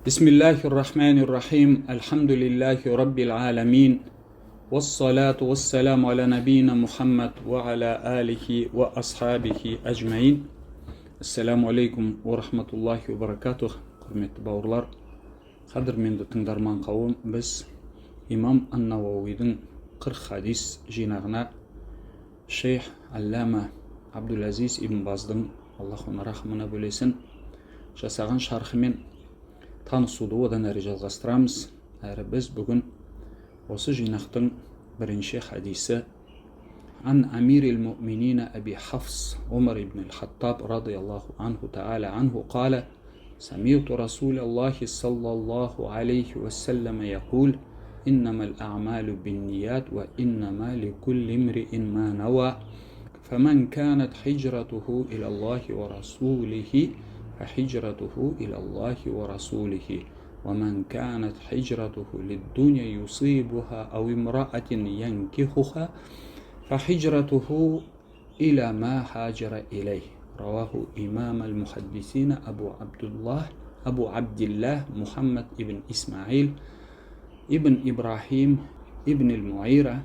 بسم الله الرحمن الرحيم الحمد لله رب العالمين والصلاة والسلام على نبينا محمد وعلى آله وأصحابه أجمعين. Ассаламу алейкум ва рахматуллахи ва баракатух. Құрметті бауырлар, қадірменді тыңдарман қауым, біз имам ан-Науауидің 40 хадис жинағына шейх Аллама Абдул-Азиз ибн Баздың, Аллах оны рахымына бөлесін, жасаған шархымен танысуды одан әрі жалғастырамыз. Әрі біз бүгін осы жинақтың бірінші хадисі عن أمير المؤمنين أبي حفص عمر بن الخطاب رضي الله عنه تعالى عنه قال: سمعت رسول الله صلى الله عليه وسلم يقول: إنما الأعمال بالنيات وإنما لكل امرئ ما نوى فمن كانت حجرته إلى الله ورسوله فحجرته إلى الله ورسوله ومن كانت حجرته للدنيا يصيبها أو امرأة ينكحها فحجرته إلى ما هاجر إليه. رواه إمام المحدثين أبو عبد الله محمد ابن إسماعيل ابن إبراهيم ابن المعيرة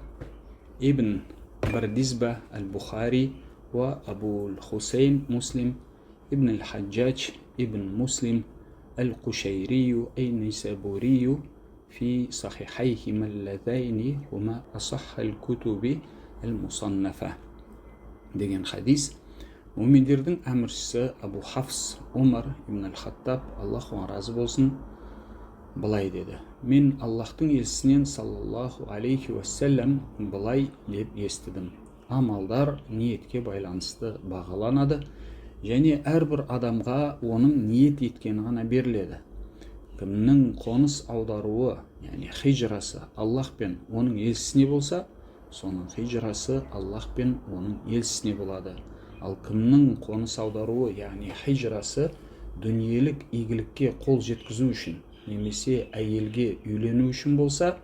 ابن بردزبة البخاري وأبو الحسين مسلم ابن الحجاج ابن مسلم القشيري النيسابوري في صحيحيهما اللذين هما أصح الكتب المصنفة. деген хадис мүминдердің әміршісі Абу Хафс Умар ибн аль-Хаттаб, Аллах оған разы болсын, былай деді: мен Аллахтың елшісінен саллаллаху алейхи уассалам былай деп естідім: амалдар ниетке байланысты бағаланады және әрбір адамға оның ниет еткені ғана беріледі. Кімнің қоныс аударуы, яғни хижрасы Аллах пен оның елшісіне болса, соның хижрасы Аллах пен оның елшісіне болады. Ал кімнің қоныс аударуы, яғни хижрасы дүниелік игілікке қол жеткізу үшін немесе әйелге үйлену үшін болса,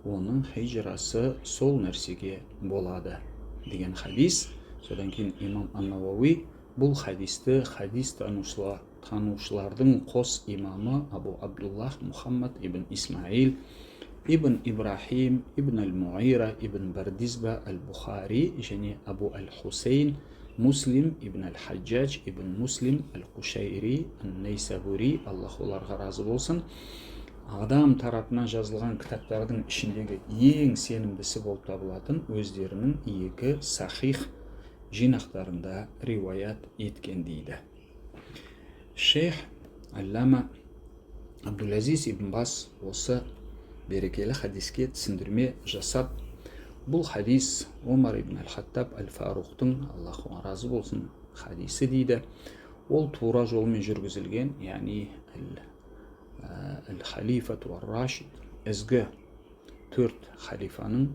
оның хижрасы сол нәрсеге болады деген хадис. Содан кейін имам ан-Науауи бұл хадисті хадис танушылардың қос имамы Абу Абдуллах Мухаммад ибн Исмаил ибн Ибрахим ибн аль-Муайра ибн Бардизба аль-Бухари және Абу аль-Хусейн Муслим ибн аль-Хаджач ибн Муслим аль-Кушайри ан-Нейсабури, Аллах оларға разы болсын, адам тарапынан жазылған кітаптардың ішіндегі ең сенімдісі болып табылатын өздерінің екі сахих жинақтарында риуаят еткен дейді. Шейх Аллама Абдул-Азиз ибн Баз осы берекелі хадиске түсіндірме жасап, бұл хадис Омар ибн аль-Хаттаб аль-Фарухтың, Аллах оған разы болсын, хадисі дейді. Ол тура жолмен жүргізілген, яғни аль-Халифату ар-Рашид, ізгі төрт халифаның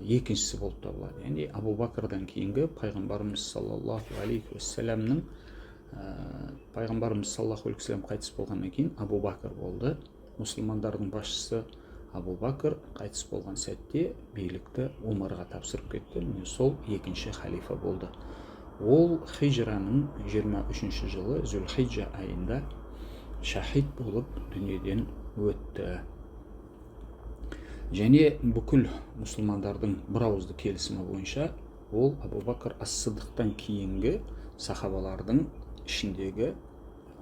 екіншісі болып табылады. Яғни Абу Бакрдан кейінгі пайғамбарымыз саллаллаху алейхи уассаламның пайғамбарымыз саллаллаху алейхи уассалам қайтыс болғаннан кейін Абу Бакр болды. Мұсылмандардың басшысы Абу Бакр қайтыс болған сәтте билікті Омарға тапсырып кетті. Міне сол екінші халифа болды. Ол хижраның 23-ші жылы Зүл-Хиджа айында шахид болып дүниеден өтті. Және бүкіл мұсылмандардың бір ауызды келісімі бойынша ол Абу Бакр ас-Сыдықтан кейінгі сахабалардың ішіндегі,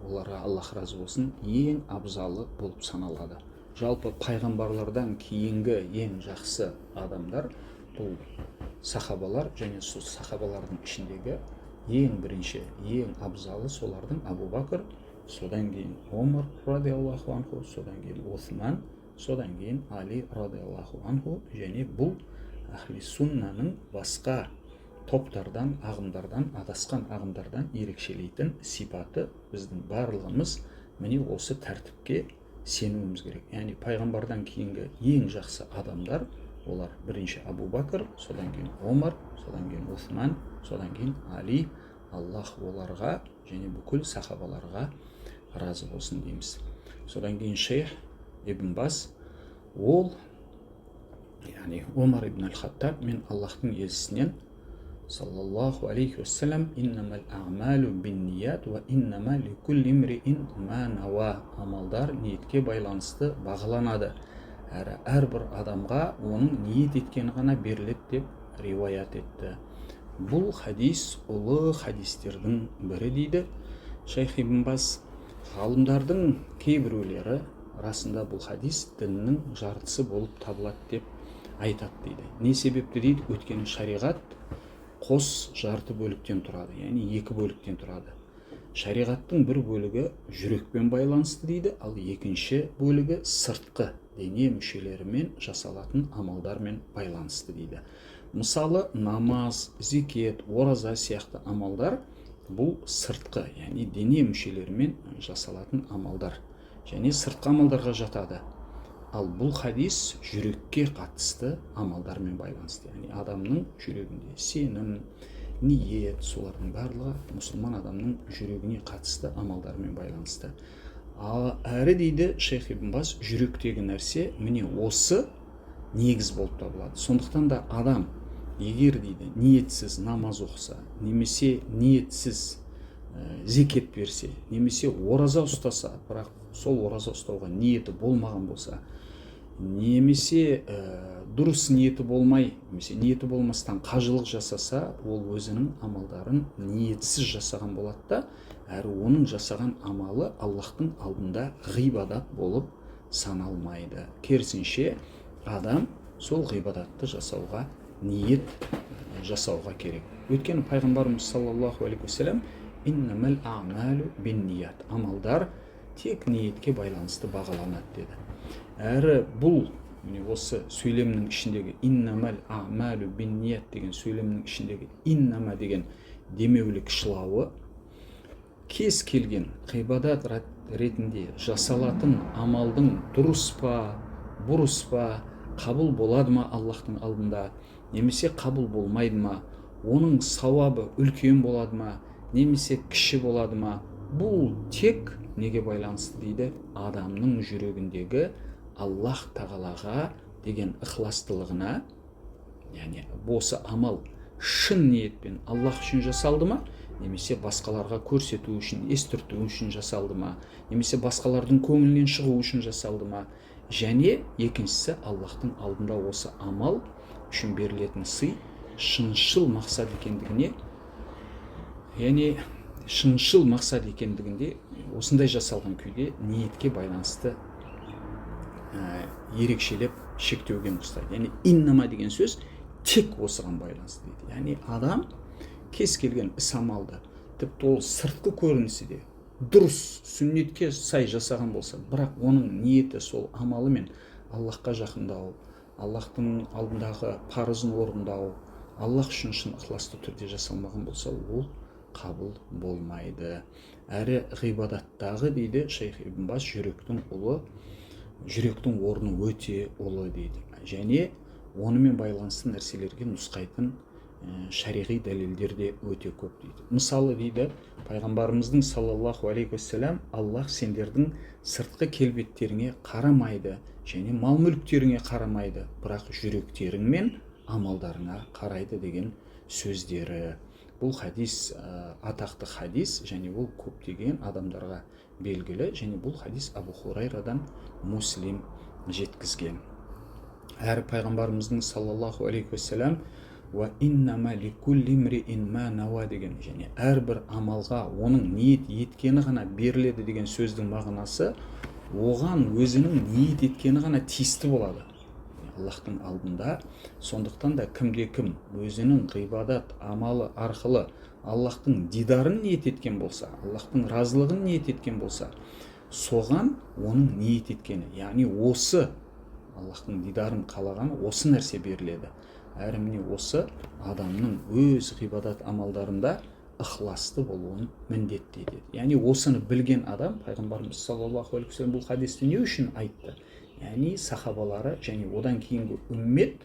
оларға Аллах разы болсын, ең абзалы болып саналады. Жалпы пайғамбарлардан кейінгі ең жақсы адамдар бұл сахабалар, және сол сахабалардың ішіндегі ең бірінші, ең абзалы солардың Абу Бакр, содан кейін Омар радиаллаху анху, содан кейін Осман, содан кейін Али радиаллаху анху. Және бұл ахли суннаның басқа топтардан, ағымдардан, адасқан ағымдардан ерекшелейтін сипаты, біздің барлығымыз міне осы тәртіпке сенуіміз керек. Яғни пайғамбардан кейінгі ең жақсы адамдар, олар бірінші Абу Бакр, содан кейін Омар, содан кейін Осман, содан кейін Али. Аллах оларға және бүкіл сахабаларға разы болсын дейміз. Содан кейін шейх ибн Баз, ол, яғни Омар ибн аль-Хаттаб, мен Аллахтың елшісінен саллаллаху алейхи уассалам: иннамал аъмалу бинният ва иннама ликулли имриин ма нава. Амалдар ниетке байланысты бағаланады. Әрбір адамға оның ниет еткені ғана беріледі деп риуаят етті. Бұл хадис ұлы хадистердің бірі дейді шейх ибн Баз. Ғалымдардың кейбіреулері расында бұл хадис діннің жартысы болып табылады деп айтады дейді. Не себепті дейді? Өйткені шариғат қос жарты бөліктен тұрады, яғни екі бөліктен тұрады. Шариғаттың бір бөлігі жүрекпен байланысты дейді, ал екінші бөлігі сыртқы дене мүшелерімен жасалатын амалдармен байланысты дейді. Мысалы, намаз, зекет, ораза сияқты амалдар бұл сыртқы, яғни дене мүшелерімен жасалатын амалдар және сыртқы амалдарға жатады. Ал бұл хадис жүрекке қатысты амалдармен байланысты. Яғни адамның жүрегінде сенім, ниет, солардың барлығы мұсылман адамның жүрегіне қатысты амалдармен байланысты. Әрі дейді шейх ибн Баз, жүректегі нәрсе міне осы негіз болып табылады. Сондықтан да адам егер дейді ниетсіз намаз оқыса, немесе ниетсіз зекет берсе, немесе ораза ұстаса, бірақ сол ораза ұстауға ниеті болмаған болса, немесе дұрыс ниеті болмай, немесе ниеті болмастан қажылық жасаса, ол өзінің амалдарын ниетсіз жасаған болады да, әрі оның жасаған амалы Аллахтың алдында ғибадат болып саналмайды. Керісінше адам сол ғибадатты жасауға ниет жасауға керек. Өйткені пайғамбарымыз саллаллаху алейхи уассалам: иннамал аъмалу бинният. Амалдар тек ниетке байланысты бағаланады деді. Әрі бұл осы сөйлемнің ішіндегі иннамал аъмалу бинният деген сөйлемнің ішіндегі иннама деген демеулік шылауы кез келген ғибадат ретінде жасалатын амалдың дұрыс па, бұрыс па, қабыл болады ма Аллахтың алдында, немесе қабыл болмайды ма, оның сауабы үлкен болады ма, немесе кіші болады ма, бұл тек неге байланысты дейді? Адамның жүрегіндегі Аллах тағалаға деген ықыластылығына, яғни осы амал шын ниетпен Аллах үшін жасалды ма, немесе басқаларға көрсету үшін, естірту үшін жасалды ма, немесе басқалардың көңілінен шығу үшін жасалды ма, және екіншісі Аллахтың алдында осы амал үшін берілетін сый шыншыл мақсат екендігіне, яғни шыншыл мақсат екендігінде осындай жасалған күйде ниетке байланысты ерекшелеп шектеуге мұқтаж. Яғни иннама деген сөз тек осыған байланысты дейді. Яғни адам кез келген іс амалды, тіпті ол сыртқы көрінісі де дұрыс сүннетке сай жасаған болса, бірақ оның ниеті сол амалымен Аллахқа жақындау, Аллахтың алдындағы парызын орындау, Аллах үшін шын ықыласты түрде жасалмаған болса, ол қабыл болмайды. Әрі ғибадаттағы дейді шейх ибн Баз, жүректің орны өте ұлы дейді. Және онымен байланысты нәрселерге нұсқайтын шариғи дәлелдер де өте көп дейді. Мысалы дейді пайғамбарымыздың саллаллаху алейхи уассалам: Аллах сендердің сыртқы келбеттеріңе қарамайды және мал мүліктеріңе қарамайды, бірақ жүректерің мен амалдарыңа қарайды деген сөздері. Бұл хадис атақты хадис, және ол көптеген адамдарға белгілі, және бұл хадис Абу Хурайрадан Муслим жеткізген. Әрі пайғамбарымыздың саллаллаху алейхи уассалам: ва иннама ликулли имриин ма нава деген, және әрбір амалға оның ниет еткені ғана беріледі деген сөздің мағынасы оған өзінің ниет еткені ғана тиісті болады Аллахтың алдында. Сондықтан да кімде-кім өзінің ғибадат амалы арқылы Аллахтың дидарын ниет еткен болса, Аллахтың разылығын ниет еткен болса, соған оның ниет еткені, яғни осы Аллахтың дидарын қалаған осы нәрсе беріледі. Әрі міне осы адамның өз ғибадат амалдарында ықыласты болуын міндеттейді. Яғни осыны білген адам, пайғамбарымыз саллаллаху алейхи уассалам бұл хадисті не үшін айтты? Яғни сахабалары және одан кейінгі үммет,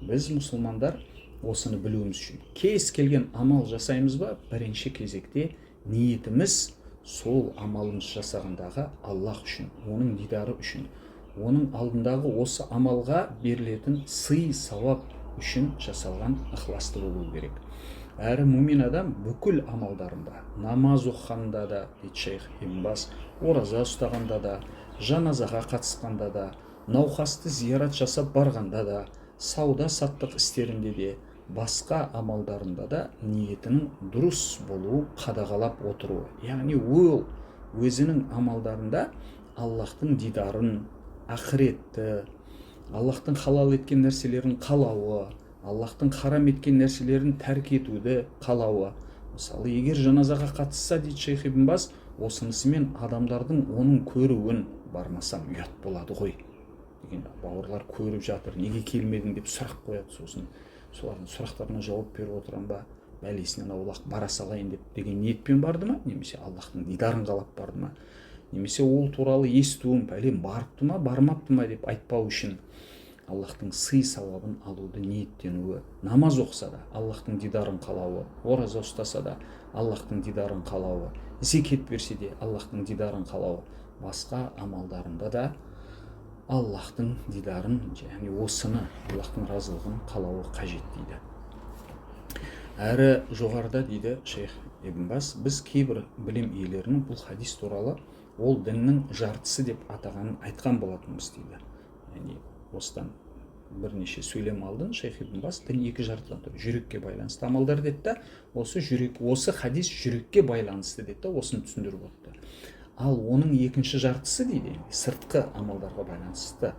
біз мұсылмандар осыны білуіміз үшін. Кез келген амал жасаймыз ба, бірінші кезекте ниетіміз сол амалымыз жасағандағы Аллах үшін, оның дидары үшін, оның алдындағы осы амалға берілетін сый сауап үшін жасалған ықыласты болу керек. Әрі мүмин адам бүкіл амалдарында, намаз оқығанда да дейді шейх ибн Баз, ораза ұстағанда да, жаназаға қатысқанда да, науқасты зиярат жасап барғанда да, сауда саттық істерінде де, басқа амалдарында да ниетінің дұрыс болуы қадағалап отыруы. Яғни ол өзінің амалдарында Аллахтың дидарын, ақыретті, Аллахтың халал еткен нәрселерін қалауы, Аллахтың харам еткен нәрселерін тәрк етуді қалауы. Мысалы, егер жаназаға қатысса дейді шейх ибн Баз, осынысымен адамдардың оның көруін бармасам ұят болады ғой деген, бауырлар көріп жатыр, неге келмедің деп сұрақ қояды. Сосын солардың сұрақтарына жауап беріп отырам ба, бәлесінен аулақ бара салайын деген ниетпен барды ма, немесе Аллахтың дидарын қалап барды ма, немесе ол туралы естуім бәлем барыпты ма бармапты ма деп айтпау үшін Аллахтың сый сауабын алуды ниеттенуі. Намаз оқса да Аллахтың дидарын қалауы, ораза ұстаса да Аллахтың дидарын қалауы, зекет берсе де Аллахтың дидарын қалауы, басқа амалдарында да Аллахтың дидарын, яғни осыны, Аллахтың разылығын қалауы қажет дейді. Әрі жоғарыда дейді шейх ибн Баз, біз кейбір білім иелерінің бұл хадис туралы ол діннің жартысы деп атағанын айтқан болатынбыз дейді. Яғни осыдан бірнеше сөйлем алдын шейх ибн Баз дін екі жартыдан тұрады. Жүрекке байланысты амалдар деді, осы хадис жүрекке байланысты деді, осыны түсіндіріп отты. Ал оның екінші жартысы дейді, сыртқы амалдарға байланысты.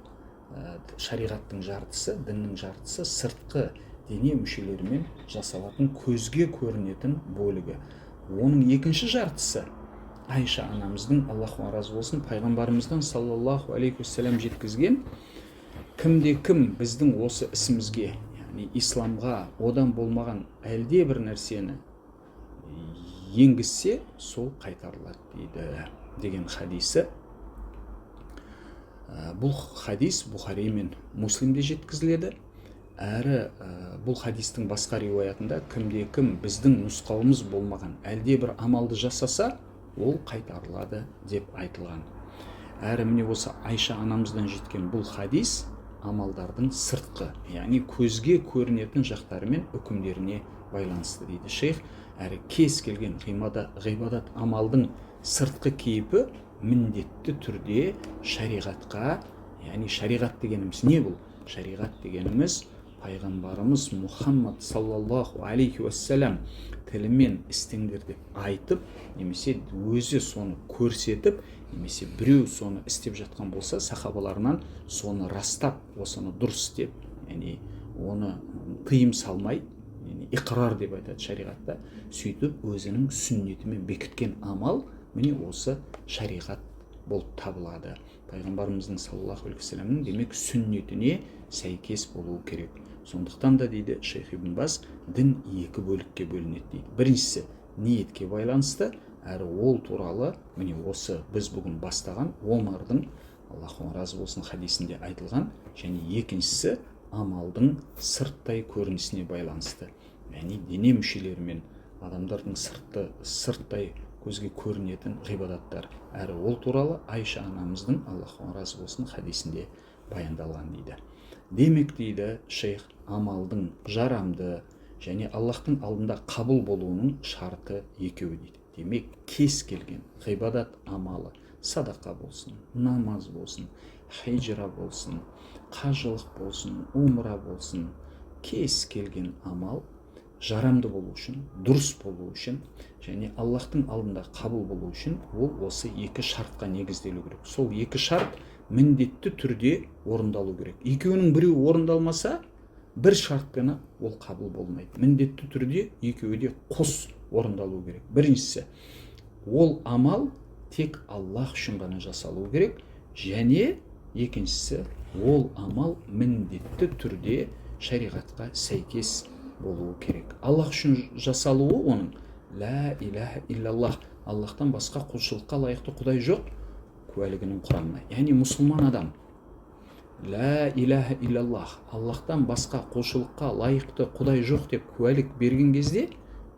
Шариғаттың жартысы, діннің жартысы сыртқы дене мүшелерімен жасалатын көзге көрінетін бөлігі. Оның екінші жартысы Айша анамыздың, Аллаху разы болсын, пайғамбарымыздан саллаллаху алейхи уассалам жеткізген, кімде-кім біздің осы ісімізге, яғни исламға одан болмаған әлде бір нәрсені енгізсе, сол қайтарылады дейді деген хадисі. Бұл хадис Бұхари мен Муслимде жеткізіледі. Әрі бұл хадистің басқа риуаятында кімде-кім біздің нұсқауымыз болмаған әлде бір амалды жасаса, ол қайтарылады деп айтылған. Әрі міне осы Айша анамыздан жеткен бұл хадис амалдардың сыртқы, яғни көзге көрінетін жақтары мен үкімдеріне байланысты дейді шейх. Әрі кез келген ғибадат амалдың сыртқы кейпі міндетті түрде шариғатқа, яғни шариғат дегеніміз не бұл? Шариғат дегеніміз пайғамбарымыз Мұхаммад саллаллаху алейхи уассалам тілімен істеңдер деп айтып, немесе өзі соны көрсетіп, немесе біреу соны істеп жатқан болса, сахабаларынан соны растап, осыны дұрыс деп, яғни оны тыйым салмай, иқрар деп айтады шариғатта, сөйтіп өзінің сүннетімен бекіткен амал, міне осы шариғат болып табылады. Пайғамбарымыздың саллаллаху алейхи вассаламның демек сүннетіне сәйкес болуы керек. Сондықтан да дейді шейх ибн Баз, дін екі бөлікке бөлінеді дейді. Біріншісі ниетке байланысты, әрі ол туралы міне осы біз бүгін бастаған Омардың, Аллаху разы болсын, хадисінде айтылған, және екіншісі амалдың сырттай көрінісіне байланысты. Яғни дене мүшелерімен адамдардың сырттай көзге көрінетін ғибадаттар. Әрі ол туралы Айша анамыздың, Аллаху разы болсын, хадисінде баяндалған дейді. Демек дейді шейх, амалдың жарамды және Аллахтың алдында қабыл болуының шарты екеуі дейді. Демек кез келген ғибадат амалы, садақа болсын, намаз болсын, хиджра болсын, қажылық болсын, умра болсын, кез келген амал жарамды болу үшін, дұрыс болу үшін және Аллахтың алдында қабыл болу үшін ол осы екі шартқа негізделу керек. Сол екі шарт міндетті түрде орындалу керек. Екеуінің біреуі орындалмаса, бір шартпен ол қабыл болмайды. Міндетті түрде екеуі де қос орындалу керек. Біріншісі, ол амал тек Аллах үшін ғана жасалу керек, және екіншісі, ол амал міндетті түрде шариғатқа сәйкес болуы керек. Аллах үшін жасалуы оның ла иляха иллаллах, Аллахтан басқа құлшылыққа лайықты құдай жоқ куәлігінің құрамына. Яғни мұсылман адам ла иляха иллаллах, Аллахтан басқа құлшылыққа лайықты құдай жоқ деп куәлік берген кезде,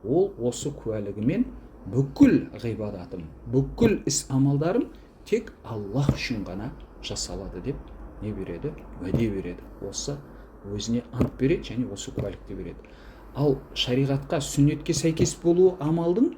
ол осы куәлігімен бүкіл ғибадатым, бүкіл іс амалдарым тек Аллах үшін ғана жасалады деп не береді? Уәде береді. Осы өзіне ант береді және осы куәлікті береді. Ал шариғатқа, сүннетке сәйкес болу амалдың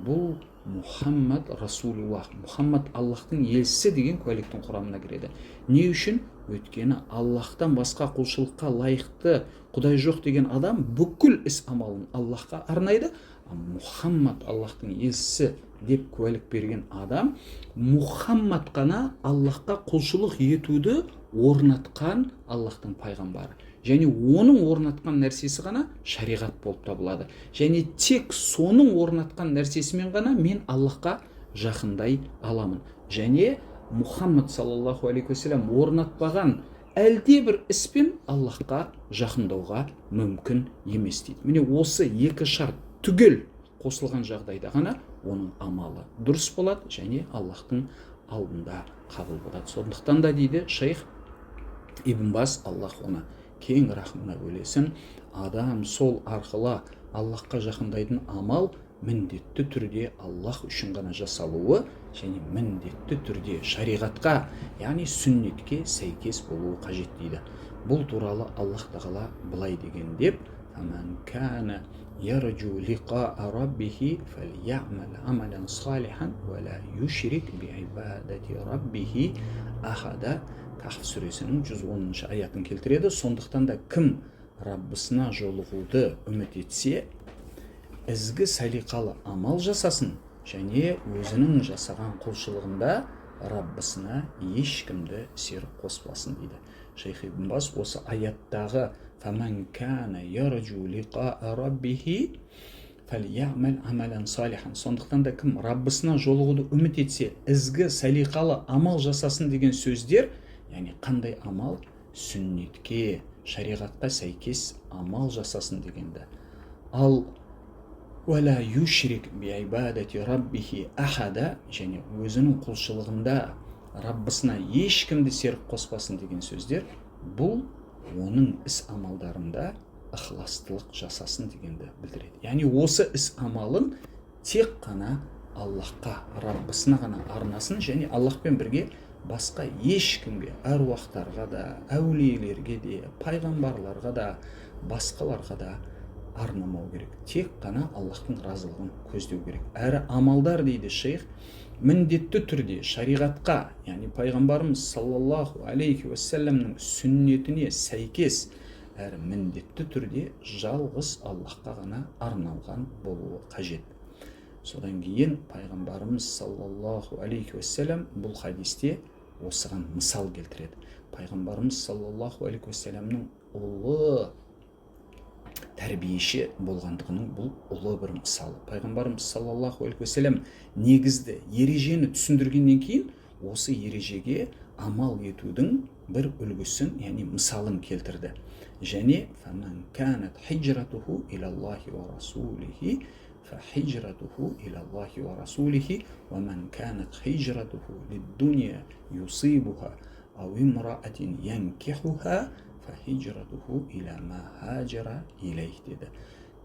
бұл Мұхаммад Расулуллах, Мұхаммад Аллахтың елшісі деген куәліктің құрамына кіреді. Не үшін? Өйткені Аллахтан басқа құлшылыққа лайықты Құдай жоқ деген адам бүкіл іс амалын Аллахқа арнайды. Мұхаммад Аллахтың елшісі деп куәлік берген адам Мұхаммад қана Аллахқа құлшылық етуді орнатқан Аллахтың пайғамбары. Және оның орнатқан нәрсесі ғана шариғат болып табылады. Және тек соның орнатқан нәрсесімен ғана мен Аллахқа жақындай аламын. Және Мұхаммад саллаллаху алейхи уассалам орнатпаған әлде бір іспен Аллахқа жақындауға мүмкін емес дейді. Міне осы екі шарт түгел қосылған жағдайда ғана оның амалы дұрыс болады және Аллахтың алдында қабыл болады. Сондықтан да дейді шейх Ибн Бас, Аллах оны кең рахымына бөлесін, адам сол арқылы Аллахқа жақындайтын амал міндетті түрде Аллах үшін ғана жасалуы және міндетті түрде шариғатқа, яғни сүннетке сәйкес болуы қажет дейді. Бұл туралы Аллах тағала былай деген деп: "Фаман кана ярджу лиқаа раббихи фальяъмал амалан салихан ва ла юшрик би'ибадати раббихи ахада". Кахф сүресінің 110 аятын келтіреді. Сондықтан да кім Раббысына жолығуды үміт етсе, ізгі салиқалы амал жасасын және өзінің жасаған құлшылығында Раббысына ешкімді серік қоспасын дейді. Шейх Ибн Бас осы аяттағы "Фаман кана ярджу лиқаа раббихи фальяъмал амалан салихан", сондықтан да кім Раббысына жолығуды үміт етсе, ізгі салиқалы амал жасасын деген сөздер, яғни қандай амал? Сүннетке, шариғатқа сәйкес амал жасасын дегенді. Ал «Вала юшрик би'ибадати раббихи ахада», және өзінің құлшылығында Раббысына ешкімді серік қоспасын деген сөздер, бұл оның іс амалдарында ықыластылық жасасын дегенді білдіреді. Яғни осы іс амалын тек қана Аллахқа, Раббысына ғана арнасын және Аллахпен бірге басқа ешкімге, әруақтарға да, әулиелерге де, пайғамбарларға да, басқаларға да арнамау керек. Тек қана Аллахтың разылығын көздеу керек. Әрі амалдар дейді шейх, міндетті түрде шариғатқа, яғни пайғамбарымыз саллаллаху алейхи уассаламның сүннетіне сәйкес, әрі міндетті түрде жалғыз Аллахқа ғана арналған болуы қажет. Содан кейін пайғамбарымыз саллаллаху алейхи уассалам бұл хадисте осыған мысал келтіреді. Пайғамбарымыз саллаллаху алейхи уассаламның ұлы тәрбиеші болғандығының бұл ұлы бір мысалы. Пайғамбарымыз саллаллаху алейхи уассалам негізді ережені түсіндіргеннен кейін осы ережеге амал етудің бір үлгісін, яғни мысалын келтірді. Және فَمَنْ كَانَتْ حِجْرَتُهُ إِلَى اللَّهِ وَرَسُولِهِ فَحِجْرَتُهُ إِلَى اللَّهِ وَرَسُولِهِ وَمَنْ كَانَتْ حِجْرَتُهُ لِلدُّنْيَا يُصِيبُهَا أَوْ امْرَأَةٍ يَنْكِحُهَا فَحِجْرَتُهُ إِلَى مَا هَاجَرَ إِلَيْهِ деді.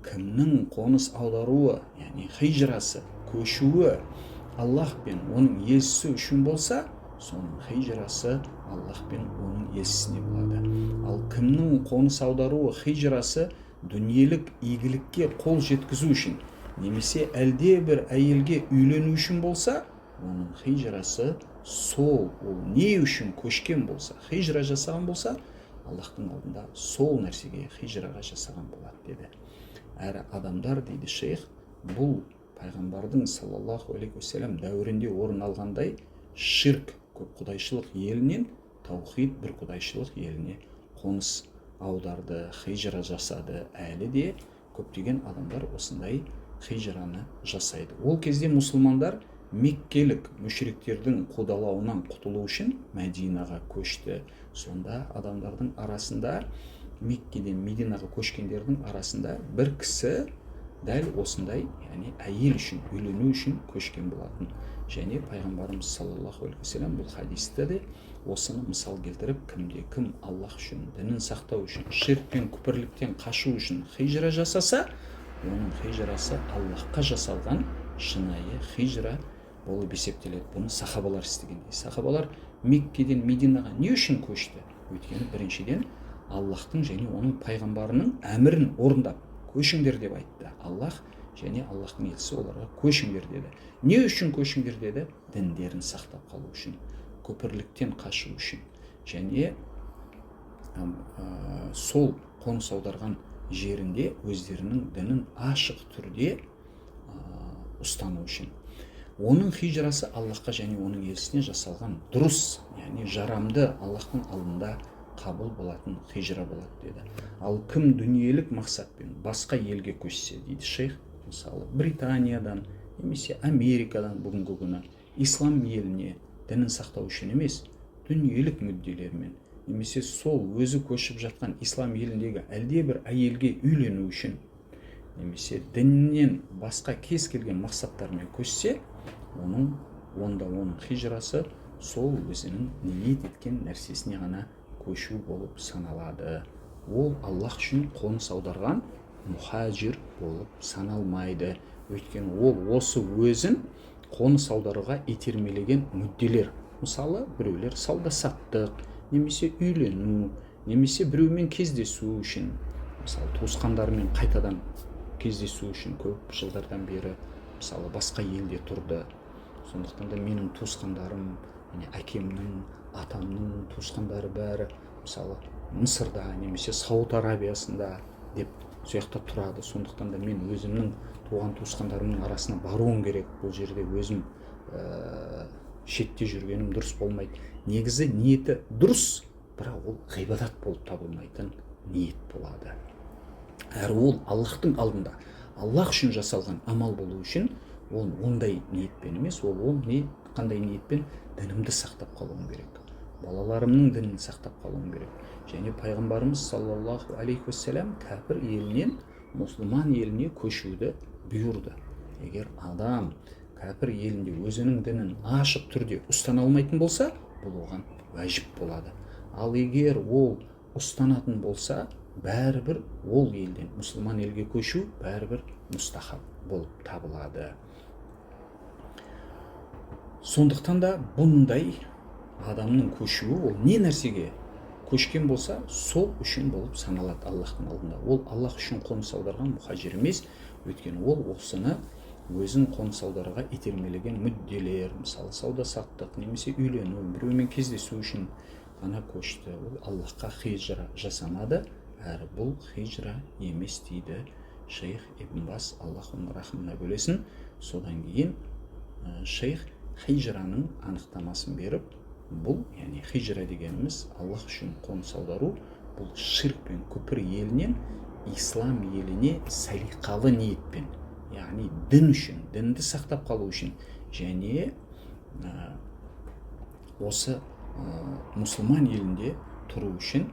Кімнің қоныс аударуы, яғни хижрасы, көшуі Аллах пен оның елшісі үшін болса, соның хижрасы Аллах пен оның елшісіне болады. Ал кімнің қоныс аударуы, хижрасы дүниелік игілікке қол жеткізу үшін, немесе әлде бір әйелге үйлену үшін болса, оның хижрасы сол, ол не үшін көшкен болса, хижра жасаған болса, Аллахтың алдында сол нәрсеге хижраға жасаған болады деді. Әрі адамдар дейді шейх, бұл пайғамбардың саллаллаху алейхи уассалам дәуірінде орын алғандай ширк, көп құдайшылық елінен таухид, бір құдайшылық еліне қоныс аударды, хижра жасады. Әлі де көптеген адамдар осындай хижраны жасайды. Ол кезде мұсылмандар меккелік мүшриктердің қудалауынан құтылу үшін Мәдинаға көшті. Сонда адамдардың арасында, Меккеден Мединаға көшкендердің арасында бір кісі дәл осындай, яғни әйел үшін, үйлену үшін көшкен болатын. Және пайғамбарымыз саллаллаху алейхи уассалам бұл хадисте де осыны мысал келтіріп, кім Аллах үшін, дінін сақтау үшін, ширк пен күпірліктен қашу үшін хижра жасаса, оның хижрасы Аллахқа жасалған шынайы хижра болып есептеледі. Бұны сахабалар істегендей. Сахабалар Меккеден Мединаға не үшін көшті? Өйткені біріншіден Аллахтың және оның пайғамбарының әмірін орындап көшіңдер деп айтты Аллах, және Аллахтың елшісі оларға көшіңдер деді. Не үшін көшіңдер деді? Діндерін сақтап қалу үшін, көпірліктен қашу үшін, және сол қоныс аударған жерінде өздерінің дінін ашық түрде ұстану үшін. Оның хижрасы Аллахқа және оның елшісіне жасалған дұрыс, яғни жарамды, Аллахтың алдында қабыл болатын хижра болады деді. Ал кім дүниелік мақсатпен басқа елге көшсе дейді шейх, мысалы Британиядан немесе Америкадан бүгінгі күні ислам еліне дінін сақтау үшін емес, дүниелік мүдделермен, немесе сол өзі көшіп жатқан ислам еліндегі әлде бір әйелге үйлену үшін, немесе діннен басқа кез келген мақсаттармен көшсе, онда оның хижрасы сол өзінің ниет еткен нәрсесіне ғана көшу болып саналады. Ол Аллах үшін қоныс аударған мұхажир болып саналмайды. Өйткені ол осы өзін қоныс аударуға итермелеген мүдделер. Мысалы, біреулер сауда-саттық, немесе үйлену, немесе біреумен кездесу үшін, мысалы туысқандарымен қайтадан кездесу үшін көп жылдардан бері мысалы басқа елде тұрды. Сондықтан да менің туысқандарым, әкемнің, атамның туысқандары бәрі мысалы Мысырда немесе Сауд Арабиясында деп сояқта тұрады. Сондықтан да мен өзімнің туған туысқандарымның арасына баруым керек. Бұл жерде өзім шетте жүргенім дұрыс болмайды. Негізі ниеті дұрыс, бірақ ол ғибадат болып табылмайтын ниет болады. Әрі ол Аллахтың алдында, Аллах үшін жасалған амал болу үшін, ол ондай ниетпен емес, ол қандай ниетпен? Дінімді сақтап қалуым керек, балаларымның дінін сақтап қалуым керек. Және пайғамбарымыз саллаллаху алейхи уассалам кәпір елінен мұсылман еліне көшуді бұйырды. Егер адам кәпір елінде өзінің дінін ашық түрде ұстана алмайтын болса, бұл оған уәжіп болады. Ал егер ол ұстанатын болса, бәрібір ол елден мұсылман елге көшу бәрібір мұстахаб болып табылады. Сондықтан да бұндай адамның көшуі, ол не нәрсеге көшкен болса, сол үшін болып саналады Аллахтың алдында. Ол Аллах үшін қоныс аударған мұхажир емес, өйткені ол осыны өзін қоныс аударуға итермелеген мүдделер, мысалы сауда-саттық, немесе үйлену, біреумен кездесу үшін ғана көшті. Ол Аллахқа хижра жасамады, әрі бұл хижра емес дейді шейх Ибн Бас, Аллах оның рахымына бөлесін. Содан кейін шейх хижраның анықтамасын беріп, бұл, яғни хижра дегеніміз Аллах үшін қоныс аудару, бұл ширк пен күпір елінен ислам еліне салиқалы ниетпен, яғни дін үшін, дінді сақтап қалу үшін, және осы мұсылман елінде тұру үшін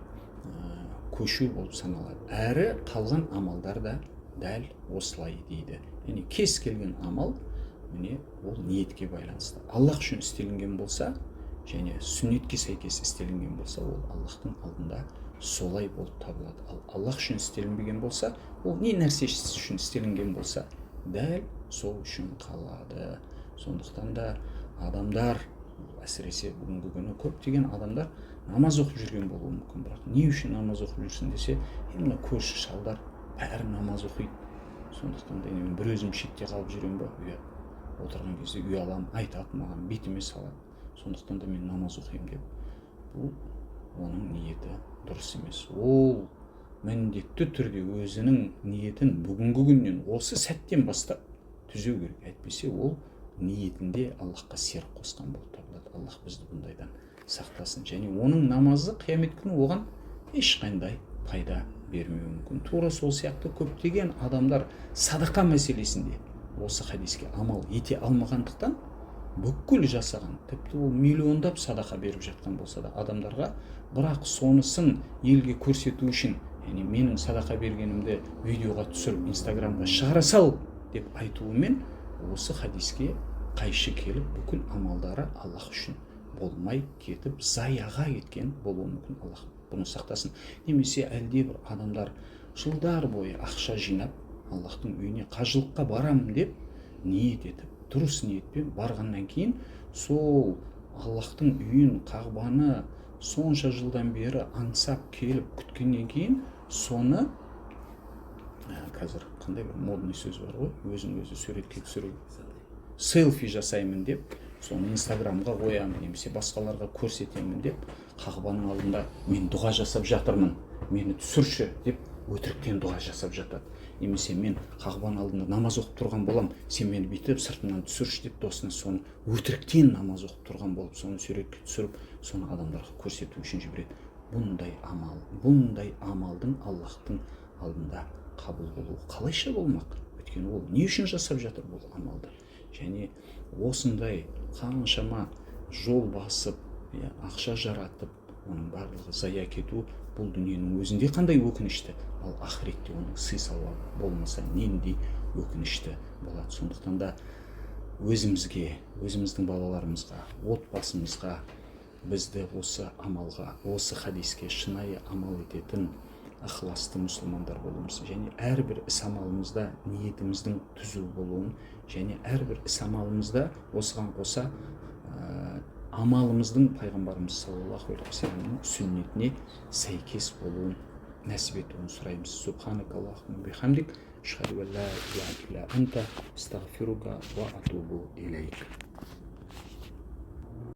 көшу болып саналады. Әрі қалған амалдар да дәл осылай дейді. Яғни кез келген амал, ол ниетке байланысты. Аллах үшін істелінген болса, және сүннетке сәйкес істелінген болса, ол Аллахтың алдында солай болып табылады. Ал Аллах үшін істелінбеген болса, ол не нәрсе үшін істелінген болса, дәл сол үшін қалады. Сондықтан да адамдар, әсіресе бүгінгі күні көптеген адамдар намаз оқып жүрген болуы мүмкін, бірақ не үшін намаз оқып жүрсін десе, мына көрші шалдар бәрі намаз оқиды. Сондықтан да бір өзім шетте қалып жүрем ба, отырған кезде ұяламын, айтады маған, бетіме салады. Сондықтан да мен намаз оқимын деп. Бұл оның ниеті дұрыс емес. Ол міндетті түрде өзінің ниетін бүгінгі күннен, осы сәттен бастап түзеу керек. Әйтпесе ол ниетінде Аллахқа серік қосқан болып табылады. Аллах бізді бұндайдан сақтасын. Және оның намазы қиямет күні оған ешқандай пайда бермеуі мүмкін. Тура сол сияқты көптеген адамдар садақа мәселесінде осы хадиске амал ете алмағандықтан бүкіл жасаған, тіпті ол миллиондап садақа беріп жатқан болса да адамдарға, бірақ сонысын елге көрсету үшін, яғни менің садақа бергенімді видеоға түсіріп инстаграмға шығара сал деп айтуымен осы хадиске қайшы келіп бүкіл амалдары Аллах үшін болмай кетіп заяға кеткен болуы мүмкін. Аллах бұны сақтасын. Немесе әлде бір адамдар жылдар бойы ақша жинап Аллахтың үйіне қажылыққа барамын деп ниет етіп, дұрыс ниетпен барғаннан кейін сол Аллахтың үйін, Қағбаны сонша жылдан бері аңсап келіп күткеннен кейін соны қазір қандай бір модный сөз бар ғой, өзін өзі суретке түсіру, селфи жасаймын деп соны инстаграмға қоямын немесе басқаларға көрсетемін деп Қағбаның алдында мен дұға жасап жатырмын, мені түсірші деп өтіріктен дұға жасап жатады. Немесе мен Қағбаның алдында намаз оқып тұрған болам, сен мені бүйтіп сыртымнан түсірші деп досына соны өтіріктен намаз оқып тұрған болып соны суретке түсіріп соны адамдарға көрсету үшін жібереді. Бұндай амалдың Аллахтың алдында қабыл болуы қалайша болмақ? Өйткені ол не үшін жасап жатыр бұл амалды? Және осындай қаншама жол басып, ақша жаратып, оның барлығы зая кету бұл дүниенің өзінде қандай өкінішті, ал ақыретте оның сый-сауабы болмаса нендей өкінішті болады. Сондықтан да өзімізге, өзіміздің балаларымызға, отбасымызға бізді осы амалға, осы хадиске шынайы амал ететін ықыласты мұсылмандар болуымыз және әрбір іс-амалымызда ниетіміздің түзу болуын және әрбір іс-амалымызда осыған қоса амалымыздың пайғамбарымыз саллаллаху алейхи уассаламның сүннетіне сәйкес болуын нәсіп етуін сұраймыз. Субханак Аллахумма бихамдик, ашхаду ан ла илаха илля анта, астағфирука ва атубу илейк.